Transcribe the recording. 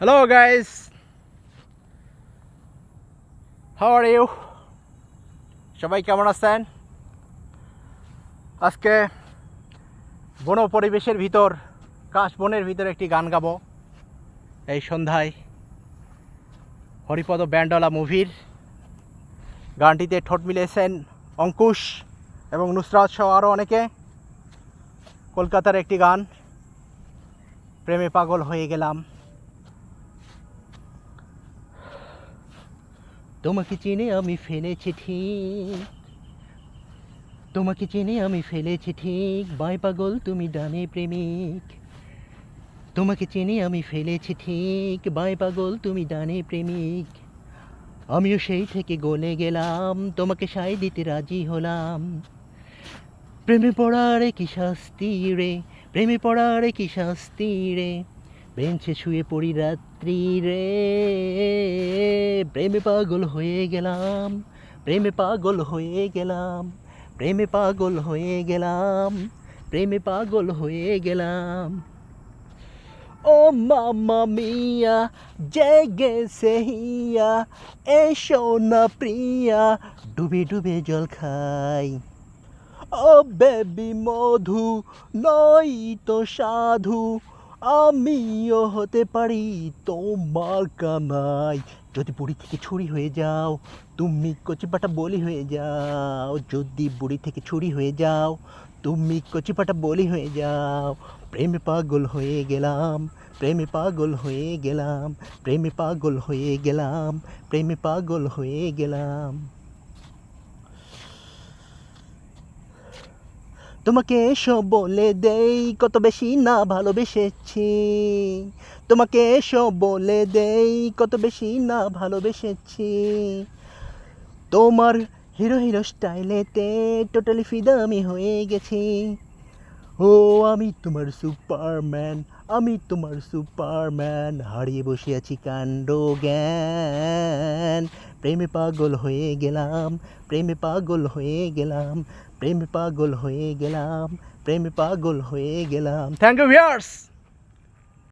Hello guys, how are you? সবাই কেমন আছেন? আজকে বন পরিবেশের ভিতর কাশ বনের ভিতর একটি গান গাবো এই সন্ধ্যায় হরিপদ ব্যান্ডওয়ালা মুভির। গানটিতে ঠোঁট মিলিয়েছেন অঙ্কুশ এবং নুসরাত সহ আরও অনেকে। কলকাতার একটি গান, প্রেমে পাগল হয়ে গেলাম। তোমাকে চিনে আমি ফেলেছি ঠিক, তোমাকে চিনে আমি ফেলেছি ঠিক, বাই পাগল তুমি ডানে প্রেমিক। তোমাকে চিনে আমি ফেলেছি ঠিক, বাই পাগল তুমি ডানে প্রেমিক। আমিও সেই থেকে গলে গেলাম, তোমাকে সায় দিতে রাজি হলাম। প্রেমে পড়ার কি শাস্তি রে, প্রেমে পড়ার কি শাস্তি রে, বেঞ্চে শুয়ে পড়ি রাত্রি রে। প্রেমে পাগল হয়ে গেলাম, প্রেমে পাগল হয়ে গেলাম, প্রেমে পাগল হয়ে গেলাম, প্রেমে পাগল হয়ে গেলাম। ও মামা মিয়া জেগেছে হিয়া, এসো না প্রিয়া, ডুবে ডুবে জল খাই। ও বেবি মধু নই তো সাধু, আমিও হতে পারি তোমার কানাই। যদি বুড়ি থেকে ছুরি হয়ে যাও, তুমি কচিপাটা বলি হয়ে যাও। যদি বুড়ি থেকে ছুরি হয়ে যাও, তুমি কচিপাটা বলি হয়ে যাও। প্রেমে পাগল হয়ে গেলাম, প্রেমে পাগল হয়ে গেলাম, প্রেমে পাগল হয়ে গেলাম, প্রেমে পাগল হয়ে গেলাম। তোমাকে এসো বলে দেই কত বেশি না ভালোবেসেছি, তোমাকে এসো বলে দেই কত বেশি না ভালোবেসেছি। তোমার হিরো হিরো স্টাইলেতে টোটালি ফিদা আমি হয়ে গেছি। ও আমি তোমার সুপারম্যান, আমি তোমার সুপারম্যান, হারিয়ে বসে আছি কাণ্ড জ্ঞান। প্রেমে পাগল হয়ে গেলাম, প্রেমে পাগল হয়ে গেলাম, প্রেমে পাগল হয়ে গেলাম, প্রেমে পাগল হয়ে গেলাম। Thank you viewers.